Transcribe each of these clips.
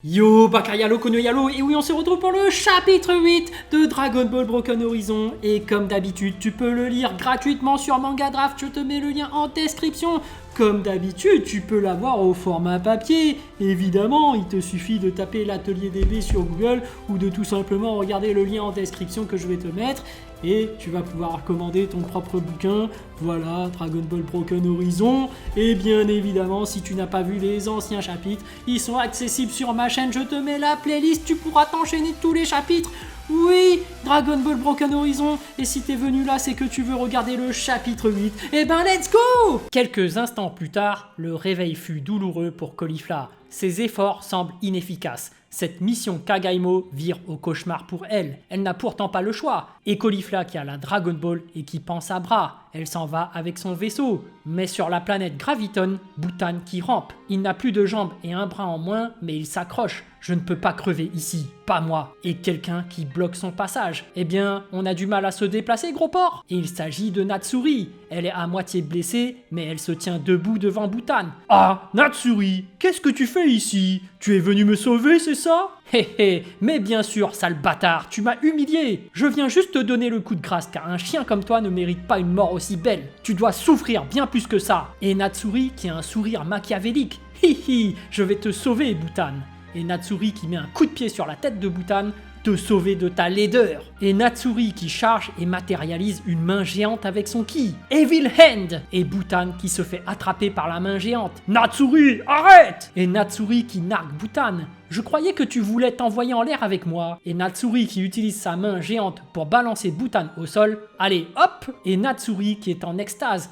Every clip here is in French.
Yo, Bakayalo, Konoyalo, et oui, on se retrouve pour le chapitre 8 de Dragon Ball Broken Horizon. Et comme d'habitude, tu peux le lire gratuitement sur Manga Draft, je te mets le lien en description. Comme d'habitude, tu peux l'avoir au format papier. Évidemment, il te suffit de taper l'atelier DB sur Google ou de tout simplement regarder le lien en description que je vais te mettre. Et tu vas pouvoir commander ton propre bouquin. Voilà, Dragon Ball Broken Horizon. Et bien évidemment, si tu n'as pas vu les anciens chapitres, ils sont accessibles sur ma chaîne. Je te mets la playlist, tu pourras t'enchaîner tous les chapitres. Oui, Dragon Ball Broken Horizon. Et si t'es venu là, c'est que tu veux regarder le chapitre 8. Eh ben, let's go! Quelques instants plus tard, le réveil fut douloureux pour Caulifla. Ses efforts semblent inefficaces. Cette mission Kagaimo vire au cauchemar pour elle. Elle n'a pourtant pas le choix. Et Caulifla qui a la Dragon Ball et qui pense à Bra. Elle s'en va avec son vaisseau. Mais sur la planète Graviton, Butan qui rampe. Il n'a plus de jambes et un bras en moins, mais il s'accroche. Je ne peux pas crever ici, pas moi. Et quelqu'un qui bloque son passage. Eh bien, on a du mal à se déplacer, gros porc. Et il s'agit de Natsuri. Elle est à moitié blessée, mais elle se tient debout devant Butan. Ah, Natsuri, qu'est-ce que tu fais ici? Tu es venu me sauver, c'est ça? Hé hé, mais bien sûr, sale bâtard, tu m'as humilié. Je viens juste te donner le coup de grâce, car un chien comme toi ne mérite pas une mort aussi belle. Tu dois souffrir bien plus que ça. Et Natsuri qui a un sourire machiavélique. Hi hi, je vais te sauver, Butan. Et Natsuri qui met un coup de pied sur la tête de Butan, te sauver de ta laideur. Et Natsuri qui charge et matérialise une main géante avec son ki. Evil Hand. Et Butan qui se fait attraper par la main géante. Natsuri, arrête! Et Natsuri qui nargue Butan. Je croyais que tu voulais t'envoyer en l'air avec moi. Et Natsuri qui utilise sa main géante pour balancer Butan au sol. Allez, hop! Et Natsuri qui est en extase.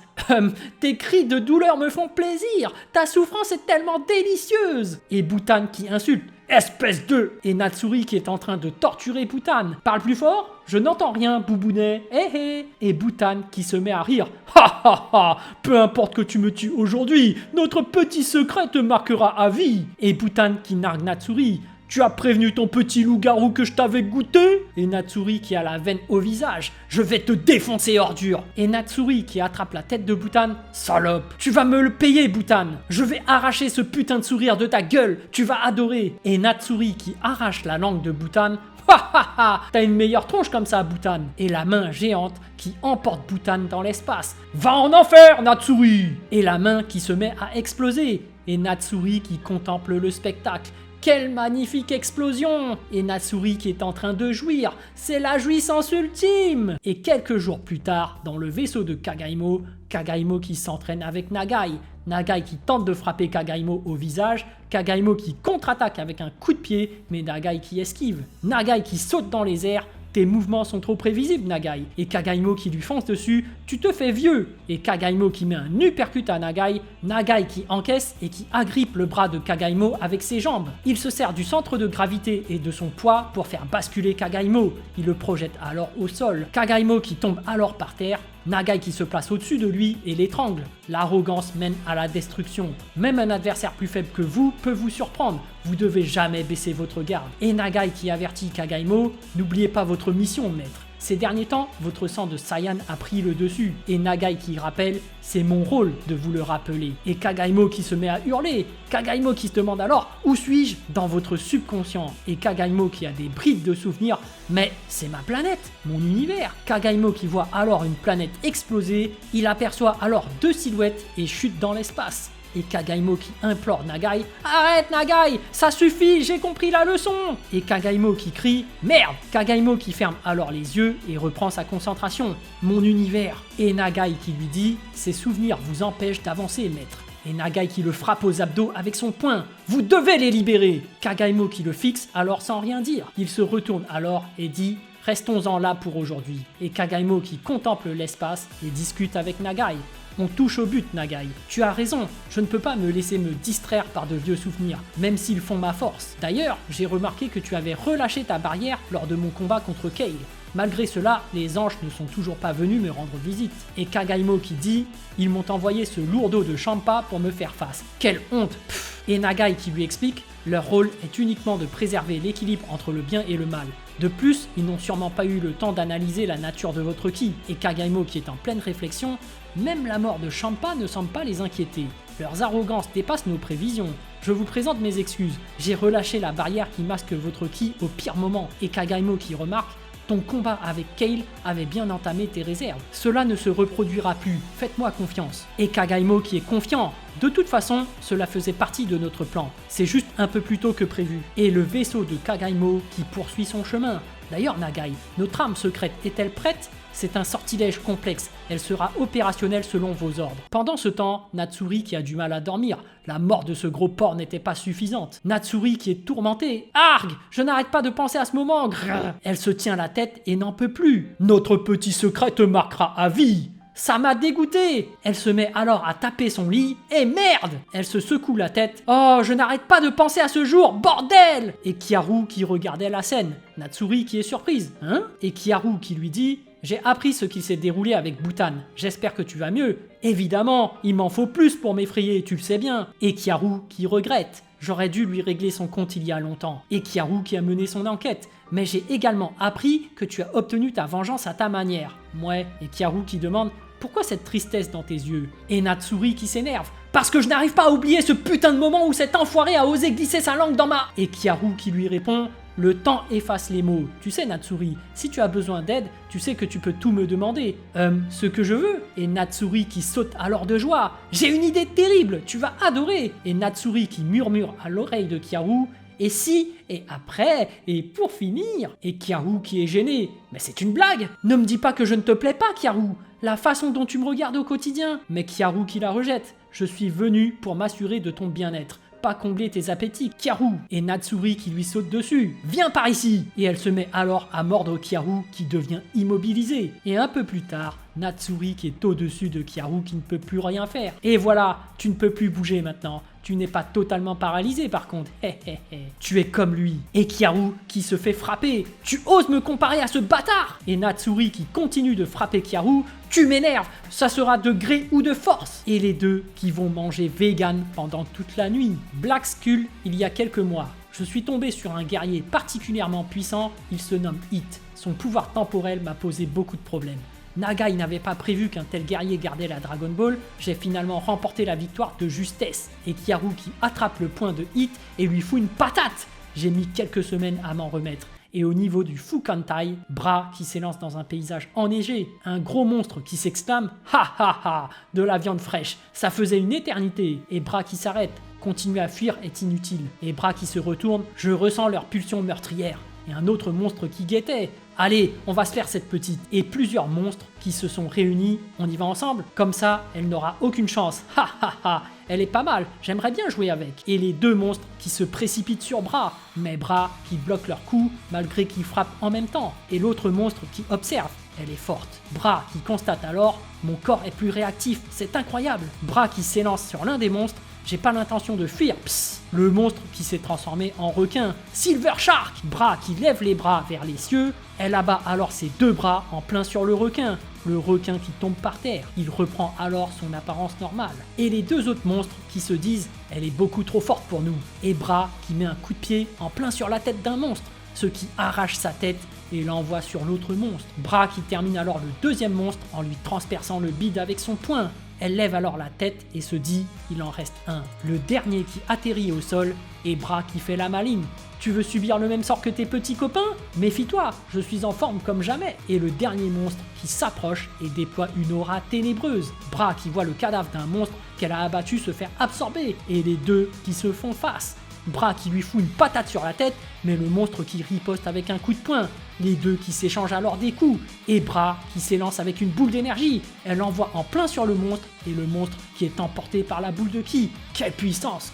Tes cris de douleur me font plaisir. Ta souffrance est tellement délicieuse. Et Butan qui insulte. Espèce de... Et Natsuri qui est en train de torturer Butan. Parle plus fort? Je n'entends rien, boubounet. Eh eh. Et Butan qui se met à rire. Ha ha ha. Peu importe que tu me tues aujourd'hui, notre petit secret te marquera à vie. Et Butan qui nargue Natsuri. Tu as prévenu ton petit loup-garou que je t'avais goûté? Et Natsuri qui a la veine au visage. Je vais te défoncer, ordure. Et Natsuri qui attrape la tête de Butan. Salope, tu vas me le payer, Butan. Je vais arracher ce putain de sourire de ta gueule. Tu vas adorer. Et Natsuri qui arrache la langue de Butan. Ha ha ha. T'as une meilleure tronche comme ça, Butan. Et la main géante qui emporte Butan dans l'espace. Va en enfer, Natsuri. Et la main qui se met à exploser. Et Natsuri qui contemple le spectacle. Quelle magnifique explosion! Et Natsuri qui est en train de jouir, c'est la jouissance ultime! Et quelques jours plus tard, dans le vaisseau de Kagaimo, Kagaimo qui s'entraîne avec Nagai, Nagai qui tente de frapper Kagaimo au visage, Kagaimo qui contre-attaque avec un coup de pied, mais Nagai qui esquive, Nagai qui saute dans les airs. Tes mouvements sont trop prévisibles, Nagai. Et Kagaimo qui lui fonce dessus, tu te fais vieux. Et Kagaimo qui met un uppercut à Nagai, Nagai qui encaisse et qui agrippe le bras de Kagaimo avec ses jambes. Il se sert du centre de gravité et de son poids pour faire basculer Kagaimo. Il le projette alors au sol. Kagaimo qui tombe alors par terre. Nagai qui se place au-dessus de lui et l'étrangle. L'arrogance mène à la destruction. Même un adversaire plus faible que vous peut vous surprendre. Vous devez jamais baisser votre garde. Et Nagai qui avertit Kagaimo, n'oubliez pas votre mission, maître. Ces derniers temps, votre sang de Saiyan a pris le dessus. Et Nagai qui rappelle, c'est mon rôle de vous le rappeler. Et Kagaimo qui se met à hurler. Kagaimo qui se demande alors, où suis-je? Dans votre subconscient. Et Kagaimo qui a des brides de souvenirs, mais c'est ma planète, mon univers. Kagaimo qui voit alors une planète exploser. Il aperçoit alors deux silhouettes et chute dans l'espace. Et Kagaimo qui implore Nagai. Arrête Nagai, ça suffit, j'ai compris la leçon. Et Kagaimo qui crie merde. Kagaimo qui ferme alors les yeux et reprend sa concentration. Mon univers. Et Nagai qui lui dit ces souvenirs vous empêchent d'avancer, maître. Et Nagai qui le frappe aux abdos avec son poing. Vous devez les libérer. Kagaimo qui le fixe alors sans rien dire. Il se retourne alors et dit restons-en là pour aujourd'hui. Et Kagaimo qui contemple l'espace et discute avec Nagai. On touche au but, Nagai. Tu as raison, je ne peux pas me laisser me distraire par de vieux souvenirs, même s'ils font ma force. D'ailleurs, j'ai remarqué que tu avais relâché ta barrière lors de mon combat contre Kale. Malgré cela, les anges ne sont toujours pas venus me rendre visite. Et Kagaimo qui dit « Ils m'ont envoyé ce lourdeau de Champa pour me faire face. Quelle honte !» Et Nagai qui lui explique « Leur rôle est uniquement de préserver l'équilibre entre le bien et le mal. De plus, ils n'ont sûrement pas eu le temps d'analyser la nature de votre ki. » Et Kagaimo qui est en pleine réflexion « Même la mort de Champa ne semble pas les inquiéter. Leurs arrogances dépassent nos prévisions. je vous présente mes excuses. J'ai relâché la barrière qui masque votre ki au pire moment. Et Kagaimo qui remarque, ton combat avec Kale avait bien entamé tes réserves. Cela ne se reproduira plus, faites-moi confiance. Et Kagaimo qui est confiant. De toute façon, cela faisait partie de notre plan. C'est juste un peu plus tôt que prévu. Et le vaisseau de Kagaimo qui poursuit son chemin. D'ailleurs, Nagai, notre arme secrète est-elle prête ? C'est un sortilège complexe, elle sera opérationnelle selon vos ordres. Pendant ce temps, Natsuri qui a du mal à dormir, la mort de ce gros porc n'était pas suffisante. Natsuri qui est tourmentée, argue, je n'arrête pas de penser à ce moment, grrr. Elle se tient la tête et n'en peut plus. Notre petit secret te marquera à vie. Ça m'a dégoûté. Elle se met alors à taper son lit, et merde. Elle se secoue la tête. Oh, je n'arrête pas de penser à ce jour, bordel. Et Kiaru qui regardait la scène. Natsuri qui est surprise, hein. Et Kiaru qui lui dit, j'ai appris ce qui s'est déroulé avec Bhutan. J'espère que tu vas mieux. Évidemment, il m'en faut plus pour m'effrayer, tu le sais bien. Et Kiaru qui regrette. J'aurais dû lui régler son compte il y a longtemps. Et Kiaru qui a mené son enquête. Mais j'ai également appris que tu as obtenu ta vengeance à ta manière. Ouais. Et Kiaru qui demande, pourquoi cette tristesse dans tes yeux? Et Natsuri qui s'énerve. Parce que je n'arrive pas à oublier ce putain de moment où cet enfoiré a osé glisser sa langue dans ma... Et Kiaru qui lui répond, le temps efface les mots. Tu sais Natsuri, si tu as besoin d'aide, tu sais que tu peux tout me demander. Ce que je veux. Et Natsuri qui saute alors de joie. J'ai une idée terrible, tu vas adorer. Et Natsuri qui murmure à l'oreille de Kiaru, et si, et après, et pour finir, et Kiaru qui est gêné. Mais c'est une blague. Ne me dis pas que je ne te plais pas, Kiaru. La façon dont tu me regardes au quotidien. Mais Kiaru qui la rejette. Je suis venu pour m'assurer de ton bien-être. Pas combler tes appétits, Kiaru. Et Natsuri qui lui saute dessus. Viens par ici. Et elle se met alors à mordre Kiaru qui devient immobilisé. Et un peu plus tard, Natsuri qui est au-dessus de Kiaru qui ne peut plus rien faire. Et voilà, tu ne peux plus bouger maintenant. Tu n'es pas totalement paralysé par contre. Tu es comme lui. Et Kiaru qui se fait frapper. Tu oses me comparer à ce bâtard? Et Natsuri qui continue de frapper Kiaru. Tu m'énerves, ça sera de gré ou de force. Et les deux qui vont manger vegan pendant toute la nuit. Black Skull, il y a quelques mois, je suis tombé sur un guerrier particulièrement puissant, il se nomme Hit. Son pouvoir temporel m'a posé beaucoup de problèmes. Nagai n'avait pas prévu qu'un tel guerrier gardait la Dragon Ball, j'ai finalement remporté la victoire de justesse. Et Kiaru qui attrape le poing de Hit et lui fout une patate. J'ai mis quelques semaines à m'en remettre. Et au niveau du Fukantai, Bra qui s'élance dans un paysage enneigé, un gros monstre qui s'exclame « Ha ha ha !» de la viande fraîche, ça faisait une éternité. Et Bra qui s'arrête, continuer à fuir est inutile. Et Bra qui se retourne, je ressens leur pulsion meurtrière. Et un autre monstre qui guettait. Allez, on va se faire cette petite. Et plusieurs monstres qui se sont réunis. On y va ensemble? Comme ça, elle n'aura aucune chance. Ha ha ha. Elle est pas mal, j'aimerais bien jouer avec. Et les deux monstres qui se précipitent sur Bra. Mais Bra qui bloque leur coup malgré qu'ils frappent en même temps. Et l'autre monstre qui observe. Elle est forte. Bra qui constate alors, mon corps est plus réactif, c'est incroyable. Bra qui s'élance sur l'un des monstres. J'ai pas l'intention de fuir. Psst. Le monstre qui s'est transformé en requin. Silver Shark. Bra qui lève les bras vers les cieux. Elle abat alors ses deux bras en plein sur le requin. Le requin qui tombe par terre. Il reprend alors son apparence normale. Et les deux autres monstres qui se disent « Elle est beaucoup trop forte pour nous ». Et Bra qui met un coup de pied en plein sur la tête d'un monstre. Ce qui arrache sa tête et l'envoie sur l'autre monstre. Bra qui termine alors le deuxième monstre en lui transperçant le bide avec son poing. Elle lève alors la tête et se dit « Il en reste un ». Le dernier qui atterrit au sol et Bra qui fait la maligne. Tu veux subir le même sort que tes petits copains? Méfie-toi, je suis en forme comme jamais. Et le dernier monstre qui s'approche et déploie une aura ténébreuse. Bra qui voit le cadavre d'un monstre qu'elle a abattu se faire absorber. Et les deux qui se font face. Bra qui lui fout une patate sur la tête, mais le monstre qui riposte avec un coup de poing. Les deux qui s'échangent alors des coups. Et Bra qui s'élance avec une boule d'énergie. Elle l'envoie en plein sur le monstre, et le monstre qui est emporté par la boule de ki. Quelle puissance!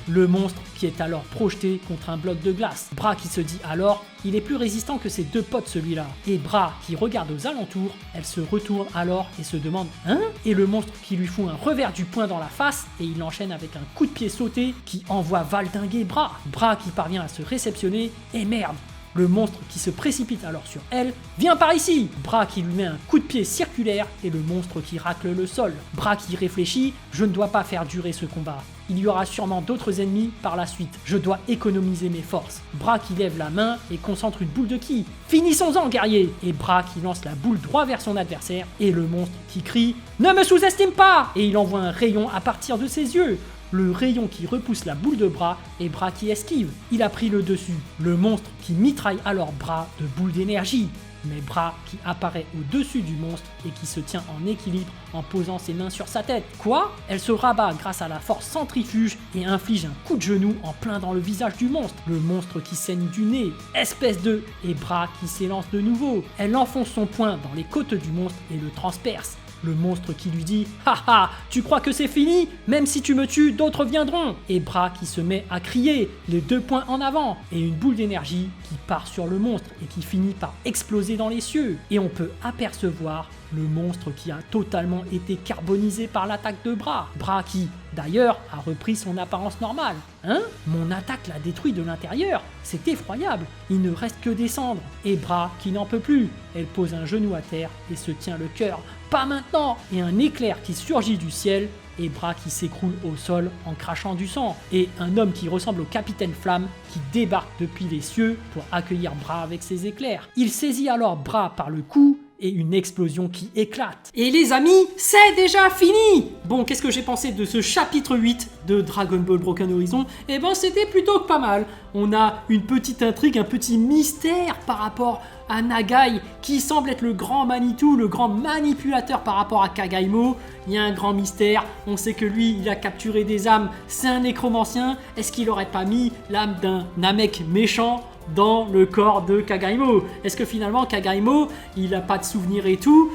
Le monstre qui est alors projeté contre un bloc de glace. Bra qui se dit alors, il est plus résistant que ses deux potes celui-là. Et Bra qui regarde aux alentours, elle se retourne alors et se demande « Hein ?» Et le monstre qui lui fout un revers du poing dans la face, et il enchaîne avec un coup de pied sauté qui envoie valdinguer Bra. Bra qui parvient à se réceptionner, et merde! Le monstre qui se précipite alors sur elle. Viens par ici! Bra qui lui met un coup de pied circulaire et le monstre qui racle le sol. Bra qui réfléchit, je ne dois pas faire durer ce combat. Il y aura sûrement d'autres ennemis par la suite. Je dois économiser mes forces. Bra qui lève la main et concentre une boule de ki. Finissons-en, guerrier! Et Bra qui lance la boule droit vers son adversaire. Et le monstre qui crie « Ne me sous-estime pas !» Et il envoie un rayon à partir de ses yeux. le rayon qui repousse la boule de Bra et Bra qui esquive. Il a pris le dessus, le monstre qui mitraille alors Bra de boules d'énergie. Mais Bra qui apparaît au-dessus du monstre et qui se tient en équilibre en posant ses mains sur sa tête. Quoi? Elle se rabat grâce à la force centrifuge et inflige un coup de genou en plein dans le visage du monstre. Le monstre qui saigne du nez, espèce de... et Bra qui s'élance de nouveau. Elle enfonce son poing dans les côtes du monstre et le transperce. Le monstre qui lui dit « Haha, tu crois que c'est fini? Même si tu me tues, d'autres viendront !» Et Bra qui se met à crier, les 2 poings en avant, et une boule d'énergie qui part sur le monstre et qui finit par exploser dans les cieux. Et on peut apercevoir le monstre qui a totalement été carbonisé par l'attaque de Bra. Bra qui, d'ailleurs, a repris son apparence normale. Hein? Mon attaque l'a détruit de l'intérieur. C'est effroyable. Il ne reste que des cendres. Et Bra qui n'en peut plus. Elle pose un genou à terre et se tient le cœur. Pas maintenant! Et un éclair qui surgit du ciel et Bra qui s'écroule au sol en crachant du sang. Et un homme qui ressemble au capitaine Flamme qui débarque depuis les cieux pour accueillir Bra avec ses éclairs. Il saisit alors Bra par le cou et une explosion qui éclate. Et les amis, c'est déjà fini! Bon, qu'est-ce que j'ai pensé de ce chapitre 8 de Dragon Ball Broken Horizon? Eh ben, c'était plutôt pas mal. On a une petite intrigue, un petit mystère par rapport à Nagai, qui semble être le grand Manitou, le grand manipulateur par rapport à Kagaimo. Il y a un grand mystère, on sait que lui, il a capturé des âmes, c'est un nécromancien. Est-ce qu'il aurait pas mis l'âme d'un Namek méchant dans le corps de Kagaimo? Est-ce que finalement Kagaimo, il a pas de souvenirs et tout,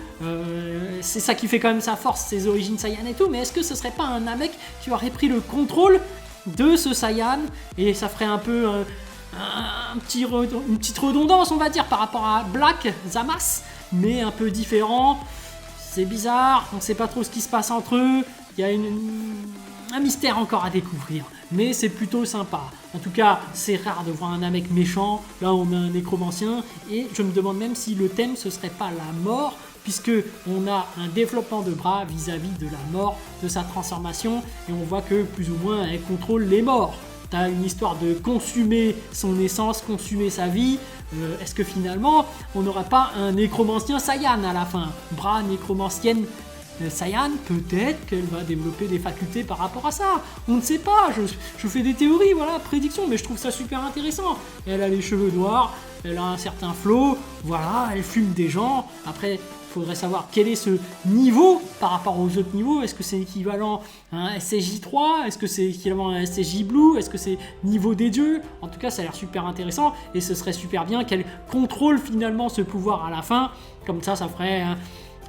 c'est ça qui fait quand même sa force, ses origines Saiyan et tout, mais est-ce que ce serait pas un Namek qui aurait pris le contrôle de ce Saiyan et ça ferait un peu une petite redondance, on va dire, par rapport à Black Zamas, mais un peu différent. C'est bizarre, on sait pas trop ce qui se passe entre eux, il y a un mystère encore à découvrir, mais c'est plutôt sympa. En tout cas, c'est rare de voir un Namek méchant, là on a un nécromancien, et je me demande même si le thème ce serait pas la mort, puisque on a un développement de Bra vis-à-vis de la mort, de sa transformation, et on voit que plus ou moins elle contrôle les morts. T'as une histoire de consumer son essence, consumer sa vie. Est-ce que finalement, on n'aura pas un nécromancien Saiyan à la fin? Bra nécromancienne Saiyan, peut-être qu'elle va développer des facultés par rapport à ça. On ne sait pas, je fais des théories, voilà, prédictions, mais je trouve ça super intéressant. Elle a les cheveux noirs, elle a un certain flow, voilà, elle fume des gens. Après, il faudrait savoir quel est ce niveau par rapport aux autres niveaux. Est-ce que c'est équivalent à un SSJ3? Est-ce que c'est équivalent à un SSJ Blue? Est-ce que c'est niveau des dieux? En tout cas, ça a l'air super intéressant et ce serait super bien qu'elle contrôle finalement ce pouvoir à la fin. Comme ça ferait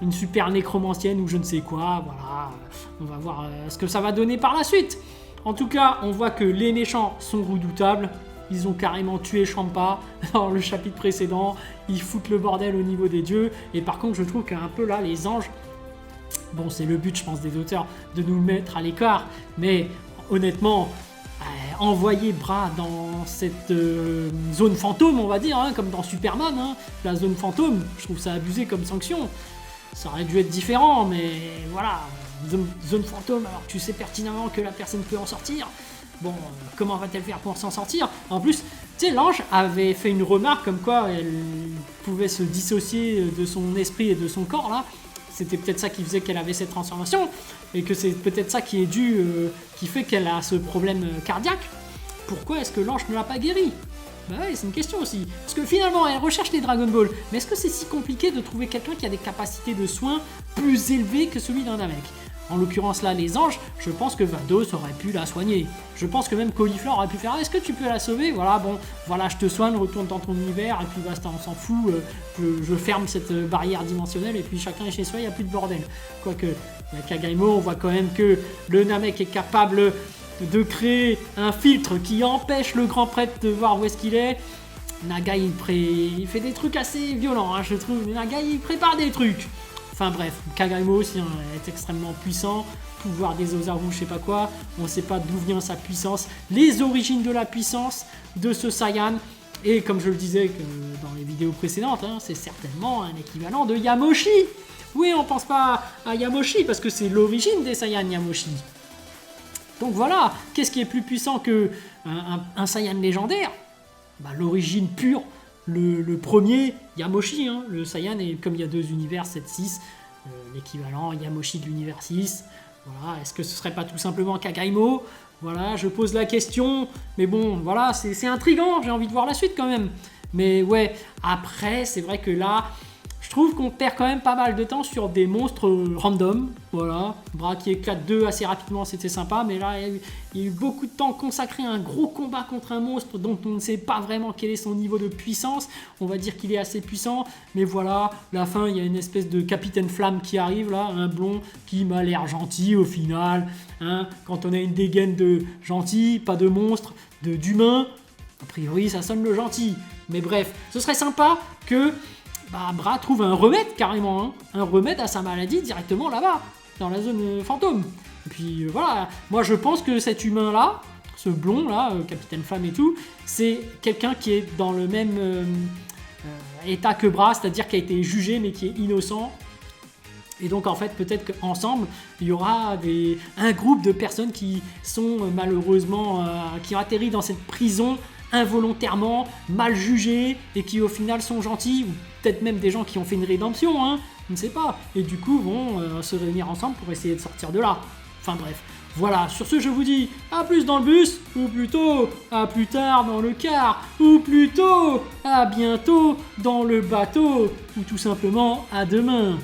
une super nécromancienne ou je ne sais quoi. Voilà, on va voir ce que ça va donner par la suite. En tout cas, on voit que les méchants sont redoutables. Ils ont carrément tué Champa dans le chapitre précédent. Ils foutent le bordel au niveau des dieux. Et par contre, je trouve qu'un peu là, les anges... Bon, c'est le but, je pense, des auteurs, de nous mettre à l'écart. Mais honnêtement, envoyer Bra dans cette zone fantôme, on va dire, comme dans Superman, la zone fantôme, je trouve ça abusé comme sanction. Ça aurait dû être différent, mais voilà. Zone fantôme, alors tu sais pertinemment que la personne peut en sortir. Bon, comment va-t-elle faire pour s'en sortir? En plus, tu sais, l'ange avait fait une remarque comme quoi elle pouvait se dissocier de son esprit et de son corps, là. C'était peut-être ça qui faisait qu'elle avait cette transformation, et que c'est peut-être ça qui est dû, qui fait qu'elle a ce problème cardiaque. Pourquoi est-ce que l'ange ne l'a pas guéri? Bah ouais, c'est une question aussi. Parce que finalement, elle recherche les Dragon Ball, mais est-ce que c'est si compliqué de trouver quelqu'un qui a des capacités de soins plus élevées que celui d'un Namek? En l'occurrence là, les anges, je pense que Vados aurait pu la soigner. Je pense que même Cauliflower aurait pu faire « Est-ce que tu peux la sauver? Voilà, bon, voilà, je te soigne, retourne dans ton univers, et puis basta, on s'en fout, je ferme cette barrière dimensionnelle, et puis chacun est chez soi, il n'y a plus de bordel. » Quoique, avec Kagaimo, on voit quand même que le Namek est capable de créer un filtre qui empêche le grand prêtre de voir où est-ce qu'il est. Nagai, il fait des trucs assez violents, je trouve. Nagai, il prépare des trucs. Enfin bref, Kagaimo aussi est extrêmement puissant, pouvoir des Ozaru, je sais pas quoi, on sait pas d'où vient sa puissance, les origines de la puissance de ce Saiyan, et comme je le disais dans les vidéos précédentes, c'est certainement un équivalent de Yamoshi. Oui, on pense pas à Yamoshi parce que c'est l'origine des Saiyans Yamoshi. Donc voilà, qu'est-ce qui est plus puissant que un Saiyan légendaire? Bah, l'origine pure. Le premier, Yamoshi, le Saiyan, et comme il y a deux univers, 7-6, l'équivalent Yamoshi de l'univers 6, Voilà, est-ce que ce serait pas tout simplement Kagaimo? Voilà, je pose la question, mais bon, voilà, c'est intriguant, j'ai envie de voir la suite quand même. Mais ouais, après, c'est vrai que là, je trouve qu'on perd quand même pas mal de temps sur des monstres random. Voilà, Bra qui éclate 2 assez rapidement, c'était sympa, mais là, il y a eu beaucoup de temps consacré à un gros combat contre un monstre dont on ne sait pas vraiment quel est son niveau de puissance. On va dire qu'il est assez puissant, mais voilà, la fin, il y a une espèce de capitaine flamme qui arrive là, un blond qui m'a l'air gentil au final. Hein, quand on a une dégaine de gentil, pas de monstre, d'humain, a priori, ça sonne le gentil. Mais bref, ce serait sympa que Bra trouve un remède carrément, hein, un remède à sa maladie directement là-bas, dans la zone fantôme. Et puis voilà, moi je pense que cet humain-là, ce blond là, Capitaine Flamme et tout, c'est quelqu'un qui est dans le même état que Bra, c'est-à-dire qui a été jugé mais qui est innocent. Et donc en fait peut-être qu'ensemble il y aura un groupe de personnes qui sont malheureusement qui ont atterri dans cette prison involontairement, mal jugés et qui au final sont gentils, ou peut-être même des gens qui ont fait une rédemption, hein, je ne sais pas, et du coup vont se réunir ensemble pour essayer de sortir de là. Enfin bref, voilà, sur ce je vous dis à plus dans le bus, ou plutôt à plus tard dans le car, ou plutôt à bientôt dans le bateau, ou tout simplement à demain.